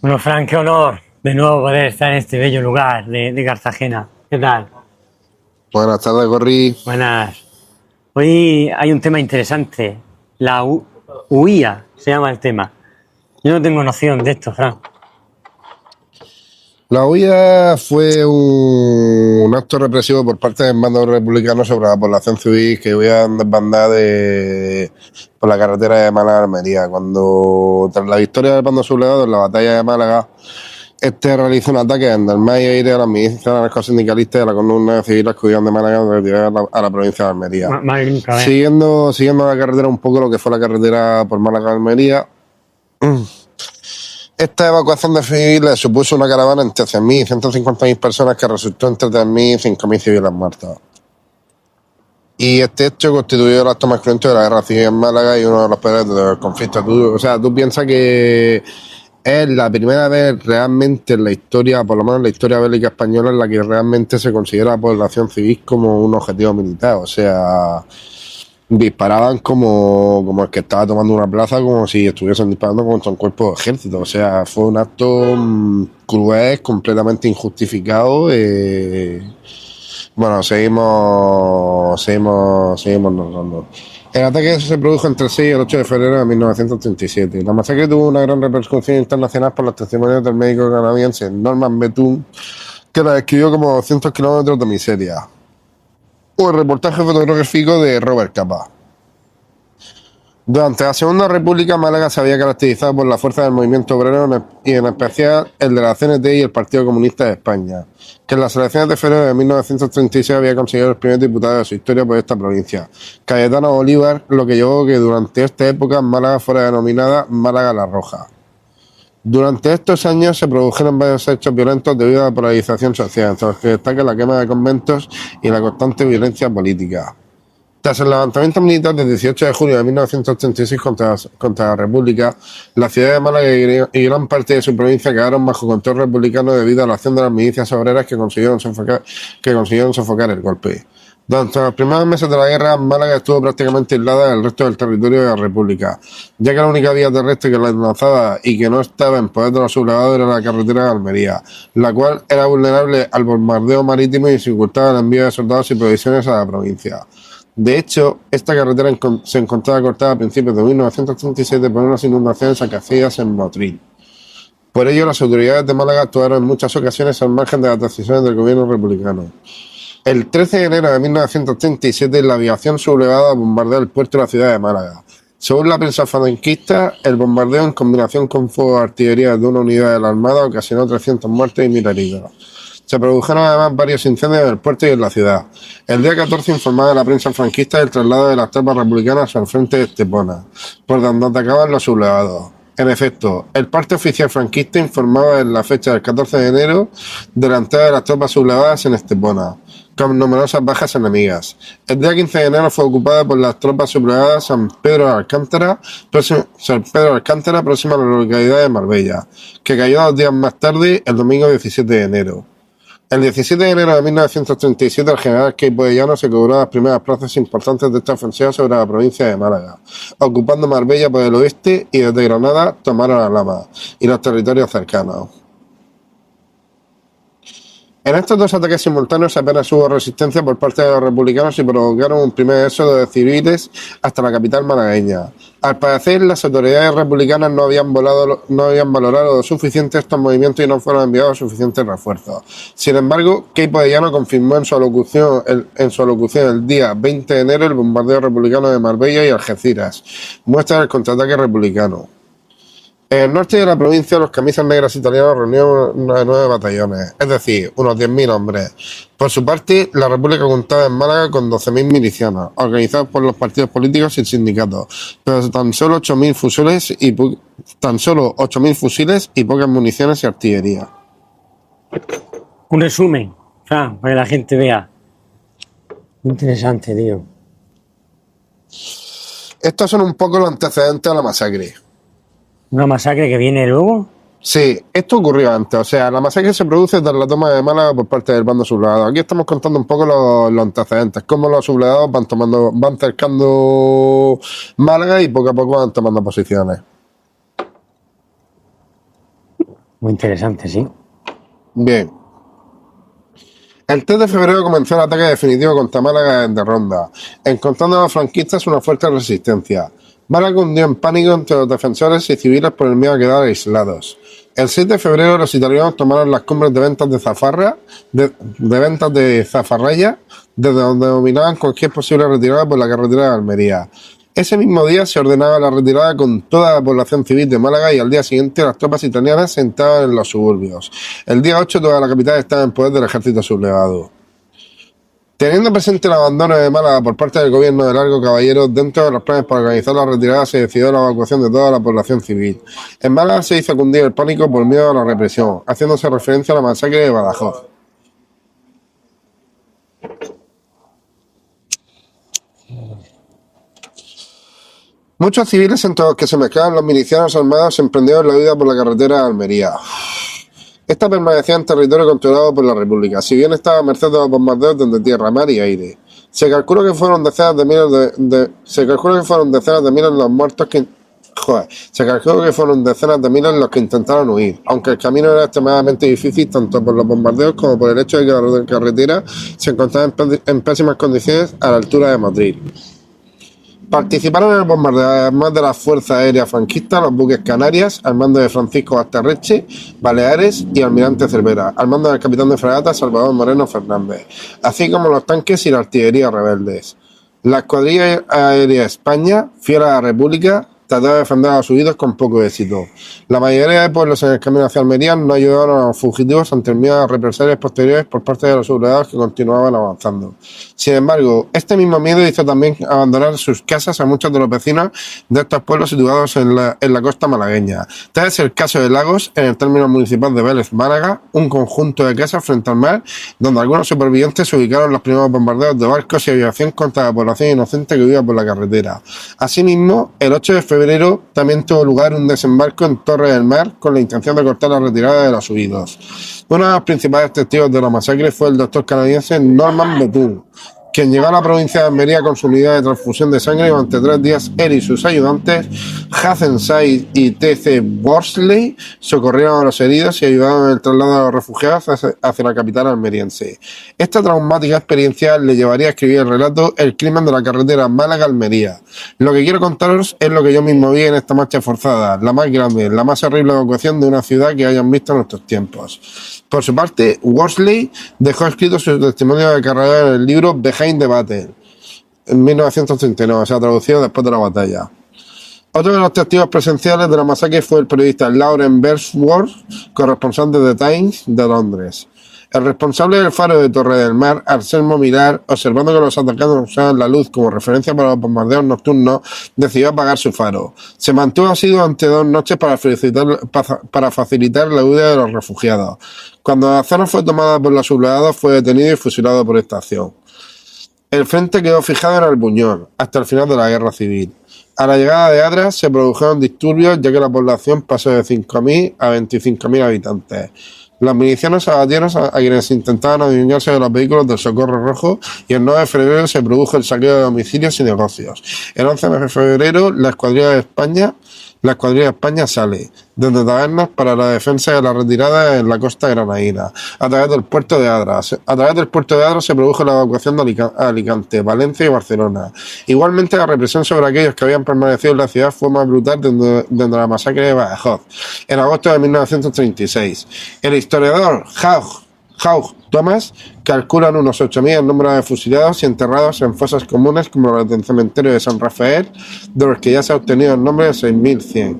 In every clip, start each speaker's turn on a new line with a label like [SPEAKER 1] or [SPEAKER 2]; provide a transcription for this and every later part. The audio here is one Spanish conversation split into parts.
[SPEAKER 1] Bueno, Frank, qué honor de nuevo poder estar en este bello lugar de Cartagena. ¿Qué tal?
[SPEAKER 2] Buenas tardes, Gorri.
[SPEAKER 1] Buenas. Hoy hay un tema interesante. La huía se llama el tema. Yo no tengo noción de esto, Frank.
[SPEAKER 2] La huida fue un acto represivo por parte del mando republicano sobre la población civil que huían desbandada por la carretera de Málaga a Almería. Cuando, tras la victoria del bando sublevado en la batalla de Málaga, este realizó un ataque en el mar y aire a las milicias anarcosindicalistas de la columna de civiles que huían de Málaga a la provincia de Almería.
[SPEAKER 1] Madre nunca, a ver.
[SPEAKER 2] Siguiendo la carretera un poco lo que fue la carretera por Málaga a Almería. Esta evacuación de civiles supuso una caravana entre 100.000 y 150.000 personas que resultó entre 3.000 y 5.000 civiles muertos. Y este hecho constituyó el acto más cruento de la guerra civil en Málaga y uno de los peores del conflicto. Tú piensas que es la primera vez realmente en la historia, por lo menos en la historia bélica española, en la que realmente se considera a la población civil como un objetivo militar. O sea, disparaban como el que estaba tomando una plaza, como si estuviesen disparando contra un cuerpo de ejército. O sea, fue un acto cruel, completamente injustificado. Bueno, seguimos narrando. El ataque se produjo entre el 6 y el 8 de febrero de 1937. La masacre tuvo una gran repercusión internacional por los testimonios del médico canadiense Norman Bethune, que la describió como 200 kilómetros de miseria, o el reportaje fotográfico de Robert Capa. Durante la Segunda República, Málaga se había caracterizado por la fuerza del movimiento obrero y en especial el de la CNT y el Partido Comunista de España, que en las elecciones de febrero de 1936 había conseguido el primer diputado de su historia por esta provincia, Cayetano Bolívar, lo que llevó a que durante esta época Málaga fuera denominada Málaga la Roja. Durante estos años se produjeron varios hechos violentos debido a la polarización social, entre los que destaca la quema de conventos y la constante violencia política. Tras el levantamiento militar del 18 de junio de 1936 contra la República, la ciudad de Málaga y gran parte de su provincia quedaron bajo control republicano debido a la acción de las milicias obreras que consiguieron sofocar el golpe. Durante los primeros meses de la guerra, Málaga estuvo prácticamente aislada del resto del territorio de la República, ya que la única vía terrestre que la enlazaba y que no estaba en poder de los sublevados era la carretera de Almería, la cual era vulnerable al bombardeo marítimo y dificultaba el envío de soldados y provisiones a la provincia. De hecho, esta carretera se encontraba cortada a principios de 1937 por unas inundaciones acaecidas en Motril. Por ello, las autoridades de Málaga actuaron en muchas ocasiones al margen de las decisiones del gobierno republicano. El 13 de enero de 1937, la aviación sublevada bombardeó el puerto de la ciudad de Málaga. Según la prensa franquista, el bombardeo en combinación con fuego de artillería de una unidad de la Armada ocasionó 300 muertes y 1.000 heridos. Se produjeron además varios incendios en el puerto y en la ciudad. El día 14 informaba la prensa franquista del traslado de las tropas republicanas al frente de Estepona, por donde atacaban los sublevados. En efecto, el parte oficial franquista informaba en la fecha del 14 de enero de la entrada de las tropas sublevadas en Estepona, con numerosas bajas enemigas. El día 15 de enero fue ocupada por las tropas sublevadas San Pedro de Alcántara, próxima a la localidad de Marbella, que cayó 2 días más tarde, el domingo 17 de enero. El 17 de enero de 1937, el general Queipo de Llano se cobró las primeras plazas importantes de esta ofensiva sobre la provincia de Málaga, ocupando Marbella por el oeste y desde Granada tomaron Alhama y los territorios cercanos. En estos dos ataques simultáneos apenas hubo resistencia por parte de los republicanos y provocaron un primer éxodo de civiles hasta la capital malagueña. Al parecer, las autoridades republicanas no habían valorado lo suficiente estos movimientos y no fueron enviados suficientes refuerzos. Sin embargo, Queipo de Llano confirmó en su alocución el día 20 de enero el bombardeo republicano de Marbella y Algeciras, muestra del contraataque republicano. En el norte de la provincia, los camisas negras italianos reunieron 9 batallones, es decir, unos 10.000 hombres. Por su parte, la República contaba en Málaga con 12.000 milicianos, organizados por los partidos políticos y sindicatos, pero tan solo 8.000 fusiles y pocas municiones y artillería.
[SPEAKER 1] Un resumen, Frank, para que la gente vea. Interesante, tío.
[SPEAKER 2] Estos son un poco los antecedentes a la masacre.
[SPEAKER 1] ¿Una masacre que viene luego?
[SPEAKER 2] Sí, esto ocurrió antes, o sea, la masacre se produce tras la toma de Málaga por parte del bando sublevado. Aquí estamos contando un poco los antecedentes, cómo los sublevados van cercando Málaga y poco a poco van tomando posiciones.
[SPEAKER 1] Muy interesante, sí.
[SPEAKER 2] Bien. El 3 de febrero comenzó el ataque definitivo contra Málaga de Ronda, encontrando a los franquistas una fuerte resistencia. Málaga hundió en pánico entre los defensores y civiles por el miedo a quedar aislados. El 6 de febrero los italianos tomaron las cumbres de ventas de ventas de Zafarraya, desde donde dominaban cualquier posible retirada por la carretera de Almería. Ese mismo día se ordenaba la retirada con toda la población civil de Málaga y al día siguiente las tropas italianas se entraban en los suburbios. El día 8 toda la capital estaba en poder del ejército sublevado. Teniendo presente el abandono de Málaga por parte del gobierno de Largo Caballero, dentro de los planes para organizar la retirada se decidió la evacuación de toda la población civil. En Málaga se hizo cundir el pánico por miedo a la represión, haciéndose referencia a la masacre de Badajoz. Muchos civiles, entre los que se mezclaban los milicianos armados, emprendieron la huida por la carretera de Almería. Esta permanecía en territorio controlado por la República, si bien estaba a merced de los bombardeos desde tierra, mar y aire. Se calcula que fueron decenas de miles los muertos que... Se calculó que fueron decenas de miles los que intentaron huir, aunque el camino era extremadamente difícil tanto por los bombardeos como por el hecho de que la carretera se encontraba en pésimas condiciones a la altura de Madrid. Participaron en el bombardeo, además de las fuerzas aéreas franquistas, los buques Canarias, al mando de Francisco Basterreche, Baleares y Almirante Cervera, al mando del capitán de fragata Salvador Moreno Fernández, así como los tanques y la artillería rebeldes. La escuadrilla aérea España, fiel a la República, trató de defender a los huidos con poco éxito. La mayoría de pueblos en el camino hacia Almería no ayudaron a los fugitivos ante el miedo a represalias posteriores por parte de los sublevados que continuaban avanzando. Sin embargo, este mismo miedo hizo también abandonar sus casas a muchos de los vecinos de estos pueblos situados en la costa malagueña. Tal es el caso de Lagos, en el término municipal de Vélez, Málaga, un conjunto de casas frente al mar, donde algunos supervivientes se ubicaron en los primeros bombardeos de barcos y aviación contra la población inocente que vivía por la carretera. Asimismo, el 8 de febrero también tuvo lugar un desembarco en Torre del Mar con la intención de cortar la retirada de los huidos. Uno de los principales testigos de la masacre fue el doctor canadiense Norman Bethune, quien llegó a la provincia de Almería con su unidad de transfusión de sangre y durante 3 días él y sus ayudantes, Hudson Said y T.C. Worsley, socorrieron a los heridos y ayudaron en el traslado de los refugiados hacia la capital almeriense. Esta traumática experiencia le llevaría a escribir el relato El crimen de la carretera Málaga-Almería. Lo que quiero contaros es lo que yo mismo vi en esta marcha forzada, la más grande, la más horrible evacuación de una ciudad que hayan visto en nuestros tiempos. Por su parte, Worsley dejó escrito su testimonio de carrera en el libro Behind the Battle, en 1939, o sea, traducido después de la batalla. Otro de los testigos presenciales de la masacre fue el periodista Lauren Beresworth, corresponsal de The Times de Londres. El responsable del faro de Torre del Mar, Anselmo Mirar, observando que los atacantes usaban la luz como referencia para los bombardeos nocturnos, decidió apagar su faro. Se mantuvo así durante 2 noches para facilitar la huida de los refugiados. Cuando la zona fue tomada por los sublevados, fue detenido y fusilado por esta acción. El frente quedó fijado en Albuñol, hasta el final de la guerra civil. A la llegada de Adra se produjeron disturbios, ya que la población pasó de 5.000 a 25.000 habitantes. Los milicianos abatieron a quienes intentaban adueñarse de los vehículos del Socorro Rojo y el 9 de febrero se produjo el saqueo de domicilios y negocios. El 11 de febrero la escuadrilla de España sale desde tabernas para la defensa de la retirada en la costa granadina, a través del puerto de Adra. A través del puerto de Adra se produjo la evacuación de Alicante, Valencia y Barcelona. Igualmente, la represión sobre aquellos que habían permanecido en la ciudad fue más brutal desde la masacre de Badajoz, en agosto de 1936. El historiador Hugh Thomas calculan unos 8.000 el número de fusilados y enterrados en fosas comunes como las del cementerio de San Rafael, de los que ya se ha obtenido el nombre de 6.100.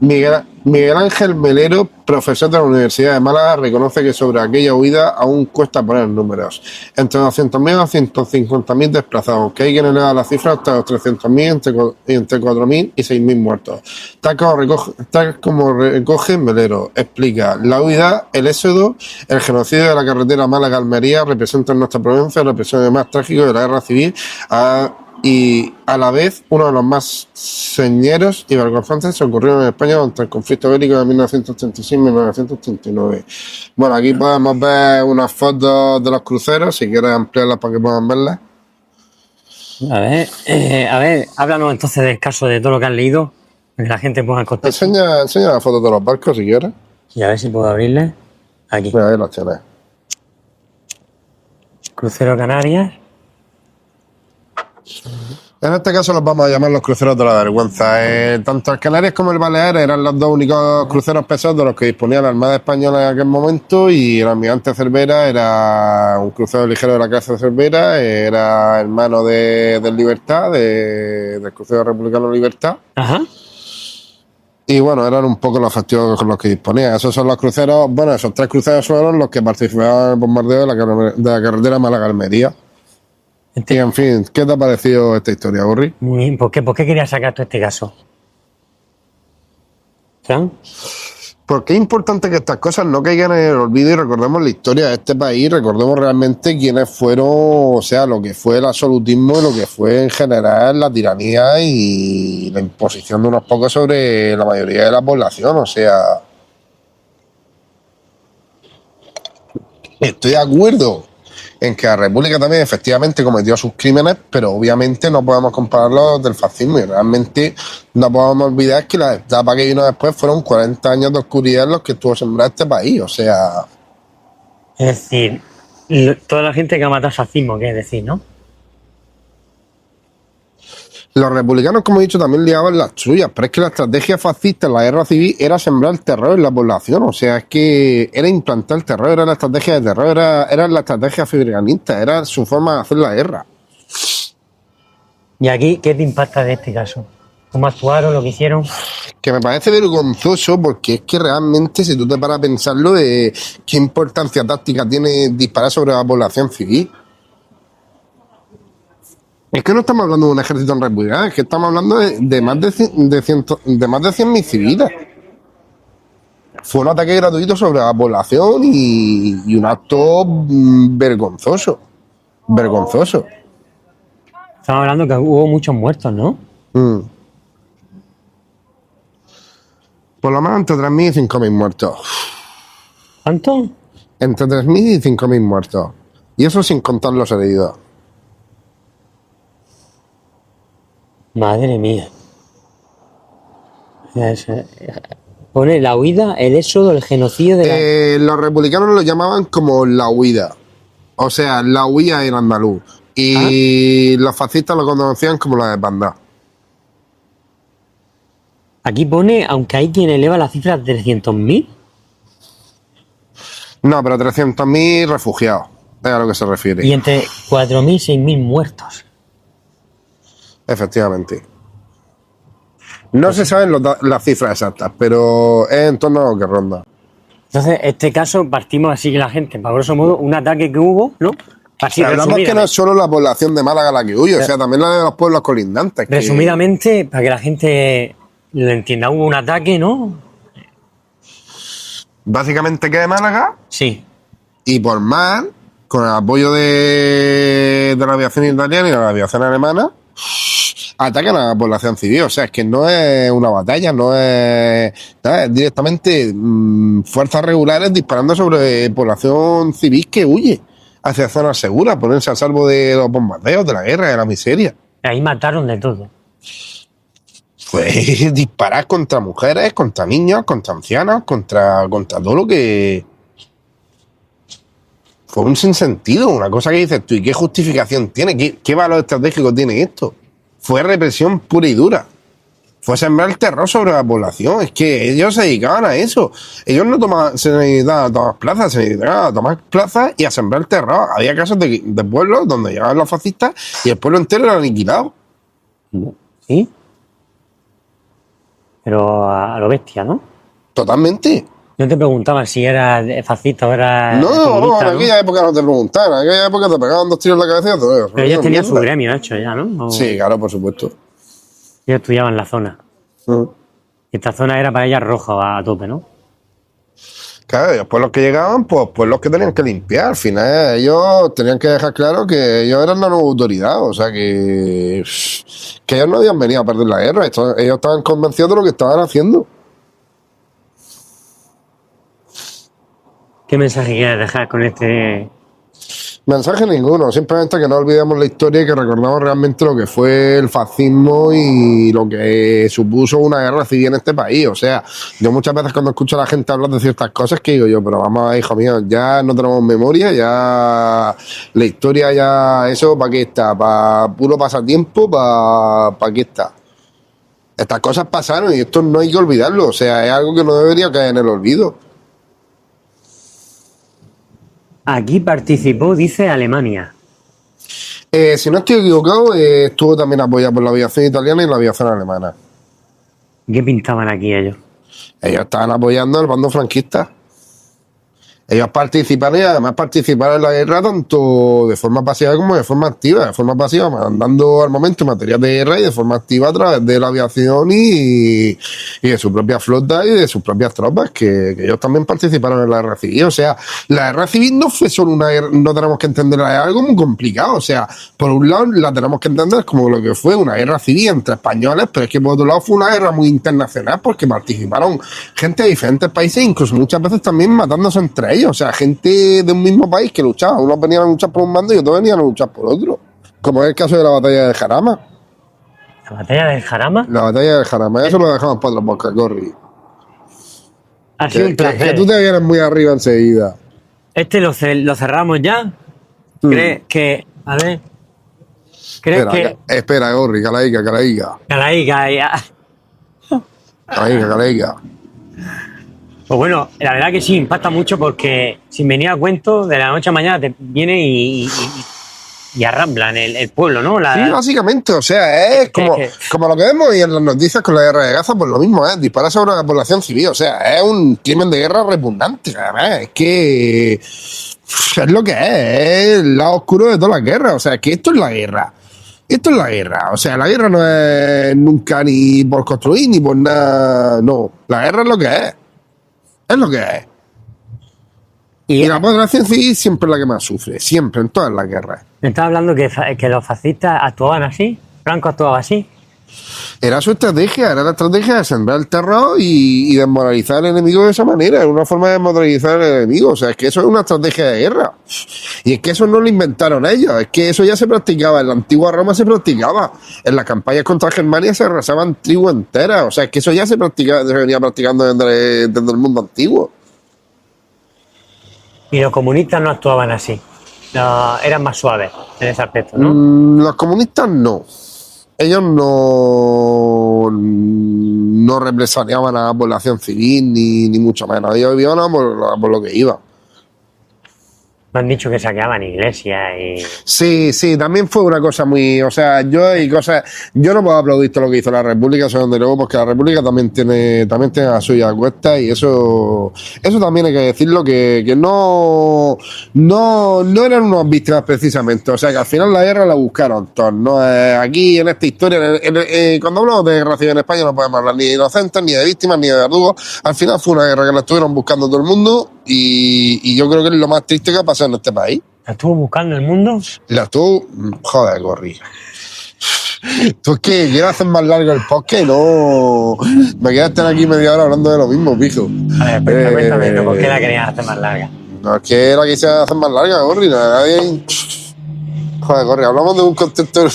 [SPEAKER 2] Miguel Ángel Melero, profesor de la Universidad de Málaga, reconoce que sobre aquella huida aún cuesta poner números. Entre 200.000 y 250.000 desplazados, aunque hay quien eleva la cifra hasta los 300.000 entre 4.000 y 6.000 muertos. Tal como recoge Melero, explica, la huida, el éxodo, el genocidio de la carretera Málaga-Almería representa en nuestra provincia el episodio más trágico de la guerra civil y a la vez uno de los más señeros y vergonzantes ocurrieron en España durante el conflicto bélico de 1936-1939. Bueno, aquí podemos ver unas fotos de los cruceros, si quieres ampliarlas para que puedan verlas.
[SPEAKER 1] A ver, háblanos entonces del caso de todo lo que has leído. que la gente ponga el contexto.
[SPEAKER 2] Enseña la foto de los barcos si quieres.
[SPEAKER 1] Y a ver si puedo abrirle. Aquí.
[SPEAKER 2] Mira, ahí los tienes.
[SPEAKER 1] Crucero Canarias.
[SPEAKER 2] En este caso los vamos a llamar los cruceros de la vergüenza. Tanto el Canarias como el Baleares eran los dos únicos cruceros pesados de los que disponía la Armada Española en aquel momento, y el almirante Cervera era un crucero ligero de la clase Cervera, era hermano del Libertad, del crucero republicano Libertad.
[SPEAKER 1] Ajá.
[SPEAKER 2] Y bueno, eran un poco los efectivos con los que disponía. Esos son los cruceros, bueno, esos 3 cruceros fueron los que participaban en el bombardeo de la carretera Málaga-Almería. Y en fin, ¿qué te ha parecido esta historia, Borri?
[SPEAKER 1] Muy bien. ¿Por qué querías sacar tú este caso? ¿Fran?
[SPEAKER 2] Porque es importante que estas cosas no caigan en el olvido y recordemos la historia de este país, recordemos realmente quiénes fueron, o sea, lo que fue el absolutismo y lo que fue en general la tiranía y la imposición de unos pocos sobre la mayoría de la población. O sea, estoy de acuerdo en que la República también efectivamente cometió sus crímenes, pero obviamente no podemos compararlo del fascismo, y realmente no podemos olvidar que la etapa que vino después fueron 40 años de oscuridad en los que estuvo sembrado este país. O sea,
[SPEAKER 1] Es decir, toda la gente que ha matado al fascismo, ¿qué es decir, no?
[SPEAKER 2] los republicanos, como he dicho, también liaban las suyas, pero es que la estrategia fascista en la guerra civil era sembrar el terror en la población. O sea, es que era implantar el terror, era la estrategia de terror, era la estrategia fibreganista, era su forma de hacer la guerra.
[SPEAKER 1] ¿Y aquí qué te impacta de este caso? ¿Cómo actuaron, lo que hicieron?
[SPEAKER 2] Que me parece vergonzoso, porque es que realmente, si tú te paras a pensarlo, qué importancia táctica tiene disparar sobre la población civil. Es que no estamos hablando de un ejército en republicano, es que estamos hablando de más de 100.000 civiles. Fue un ataque gratuito sobre la población y un acto vergonzoso. Vergonzoso.
[SPEAKER 1] Estamos hablando que hubo muchos muertos, ¿no?
[SPEAKER 2] Mm. Por lo menos entre 3.000 y 5.000 muertos.
[SPEAKER 1] ¿Cuánto?
[SPEAKER 2] Entre 3.000 y 5.000 muertos. Y eso sin contar los heridos.
[SPEAKER 1] Madre mía. Pone la huida, el éxodo, el genocidio de la...
[SPEAKER 2] Los republicanos lo llamaban como la huida. O sea, la huida en andaluz. Y los fascistas lo conocían como la desbandada.
[SPEAKER 1] Aquí pone, aunque hay quien eleva la cifra de 300.000.
[SPEAKER 2] No, pero 300.000 refugiados. Es a lo que se refiere.
[SPEAKER 1] Y entre 4.000 y 6.000 muertos.
[SPEAKER 2] Efectivamente. No se saben las cifras exactas, pero es en torno a lo que ronda.
[SPEAKER 1] Entonces, este caso partimos así que la gente, para grosso modo, un ataque que hubo, ¿no? Así,
[SPEAKER 2] Hablamos que no es solo la población de Málaga la que huye, o sea, también la de los pueblos colindantes.
[SPEAKER 1] Resumidamente, para que la gente lo entienda, hubo un ataque, ¿no?
[SPEAKER 2] Básicamente queda Málaga
[SPEAKER 1] Sí.
[SPEAKER 2] y por mar, con el apoyo de la aviación italiana y la aviación alemana, atacan a la población civil. O sea, es que no es una batalla, no es nada, es directamente fuerzas regulares disparando sobre población civil que huye hacia zonas seguras, ponerse a salvo de los bombardeos, de la guerra, de la miseria.
[SPEAKER 1] Ahí mataron de todo.
[SPEAKER 2] Pues disparar contra mujeres, contra niños, contra ancianos, contra todo lo que... Fue un sinsentido, una cosa que dices tú, ¿y qué justificación tiene? ¿Qué valor estratégico tiene esto? Fue represión pura y dura. Fue sembrar el terror sobre la población. Es que ellos se dedicaban a eso. Ellos no se dedicaban a tomar plazas, se dedicaban a tomar plazas y a sembrar el terror. Había casos de pueblos donde llegaban los fascistas y el pueblo entero era aniquilado.
[SPEAKER 1] ¿Sí? Pero a lo bestia, ¿no?
[SPEAKER 2] Totalmente.
[SPEAKER 1] No te preguntaban si era fascista o era
[SPEAKER 2] No,
[SPEAKER 1] comunista,
[SPEAKER 2] en aquella época no te preguntaban. En aquella época te pegaban 2 tiros en la cabeza y todo eso.
[SPEAKER 1] Pero ellos tenían su gremio hecho ya, ¿no?
[SPEAKER 2] Sí, claro, por supuesto.
[SPEAKER 1] Ellos estudiaban la zona. Y esta zona era para ellas roja a tope, ¿no?
[SPEAKER 2] Claro, y después los que llegaban, pues los que tenían que limpiar. Al final ellos tenían que dejar claro que ellos eran la nueva autoridad. O sea, que ellos no habían venido a perder la guerra. Ellos estaban convencidos de lo que estaban haciendo.
[SPEAKER 1] ¿Qué mensaje quieres dejar con este?
[SPEAKER 2] Mensaje ninguno, simplemente que no olvidemos la historia y que recordamos realmente lo que fue el fascismo y lo que supuso una guerra civil en este país. O sea, yo muchas veces cuando escucho a la gente hablar de ciertas cosas, que digo yo, pero vamos a ver, hijo mío, ya no tenemos memoria, ya la historia ya, eso, ¿para qué está? ¿Para puro pasatiempo? ¿Para qué está? Estas cosas pasaron y esto no hay que olvidarlo, o sea, es algo que no debería caer en el olvido.
[SPEAKER 1] Aquí participó, dice Alemania.
[SPEAKER 2] Si no estoy equivocado, estuvo también apoyado por la aviación italiana y la aviación alemana.
[SPEAKER 1] ¿Qué pintaban aquí ellos?
[SPEAKER 2] Ellos estaban apoyando al bando franquista. Ellos participaron y además participaron en la guerra tanto de forma pasiva como de forma activa. De forma pasiva mandando armamento y material de guerra y de forma activa a través de la aviación y de su propia flota y de sus propias tropas, que ellos también participaron en la guerra civil. O sea, la guerra civil no fue solo una guerra, no tenemos que entenderla, es algo muy complicado. O sea, por un lado la tenemos que entender como lo que fue una guerra civil entre españoles, pero es que por otro lado fue una guerra muy internacional porque participaron gente de diferentes países, incluso muchas veces también matándose entre ellos. O sea, gente de un mismo país que luchaba. Unos venían a luchar por un bando y otros venían a luchar por otro. Como es el caso de la batalla de Jarama.
[SPEAKER 1] ¿La batalla del Jarama?
[SPEAKER 2] La batalla de Jarama. Eso lo dejamos para otro podcast, Corri.
[SPEAKER 1] Ha sido un
[SPEAKER 2] Que
[SPEAKER 1] placer.
[SPEAKER 2] tú te vienes muy arriba enseguida.
[SPEAKER 1] Este lo cerramos ya. ¿Crees que... A ver... ¿Crees que...
[SPEAKER 2] Espera, Corri, calaica.
[SPEAKER 1] Calaica,
[SPEAKER 2] Calaica.
[SPEAKER 1] Pues bueno, la verdad que sí, impacta mucho porque sin venir a cuento, de la noche a mañana te viene y arramblan el pueblo, ¿no?
[SPEAKER 2] Sí, básicamente, o sea, es como lo que vemos hoy en las noticias con la guerra de Gaza, pues lo mismo, disparar sobre la población civil, o sea, es un crimen de guerra repugnante, además, es que es lo que es el lado oscuro de todas las guerras, o sea, que esto es la guerra. Esto es la guerra, o sea, la guerra no es nunca ni por construir ni por nada, no, la guerra es lo que es. Es lo que es. Y la población civil siempre es la que más sufre, siempre, en todas las guerras.
[SPEAKER 1] Me estaba hablando que los fascistas actuaban así, Franco actuaba así.
[SPEAKER 2] Era su estrategia, era la estrategia de sembrar el terror y desmoralizar al enemigo de esa manera, era una forma de desmoralizar al enemigo, o sea, es que eso es una estrategia de guerra. Y es que eso no lo inventaron ellos, es que eso ya se practicaba, en la antigua Roma se practicaba, en las campañas contra Germania se arrasaban tribus enteras, o sea, es que eso ya se venía practicando desde el mundo antiguo.
[SPEAKER 1] Y los comunistas no actuaban así, no, eran más suaves en ese aspecto, ¿no?
[SPEAKER 2] Los comunistas no. Ellos no represaliaban a la población civil, ni mucho menos. Ellos vivían por lo que iba.
[SPEAKER 1] Me han dicho que saqueaban iglesias y...
[SPEAKER 2] Sí, también fue una cosa muy... O sea, yo no puedo aplaudir todo lo que hizo la República, eso desde luego, porque la República también tiene la suya cuesta y eso también hay que decirlo, que no eran unas víctimas precisamente. O sea, que al final la guerra la buscaron todos, ¿no? Aquí en esta historia, cuando hablamos de guerra civil en España no podemos hablar ni de inocentes, ni de víctimas, ni de verdugos. Al final fue una guerra que la estuvieron buscando todo el mundo y yo creo que es lo más triste que ha pasado en este país.
[SPEAKER 1] ¿La estuvo buscando el mundo?
[SPEAKER 2] La estuvo... Joder, Corri. Tú es que quieres hacer más largo el podcast y no... Me quedas estar aquí media hora hablando de lo mismo, pijo.
[SPEAKER 1] A ver, cuéntame, ¿por qué la querías hacer más larga?
[SPEAKER 2] No, es que la quise hacer más larga, Corri. Nadie... Joder, Corri, hablamos de un contexto...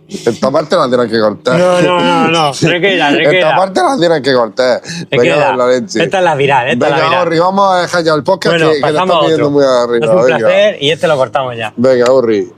[SPEAKER 2] Esta parte la tienes que cortar.
[SPEAKER 1] No. Requera.
[SPEAKER 2] Esta parte la tienes que cortar. Venga, la leche.
[SPEAKER 1] Esta es la viral,
[SPEAKER 2] Venga, Corri, vamos a dejar ya el podcast,
[SPEAKER 1] bueno,
[SPEAKER 2] que te está pidiendo
[SPEAKER 1] otro.
[SPEAKER 2] muy arriba.
[SPEAKER 1] Es un placer y este lo cortamos ya.
[SPEAKER 2] Venga, Corri.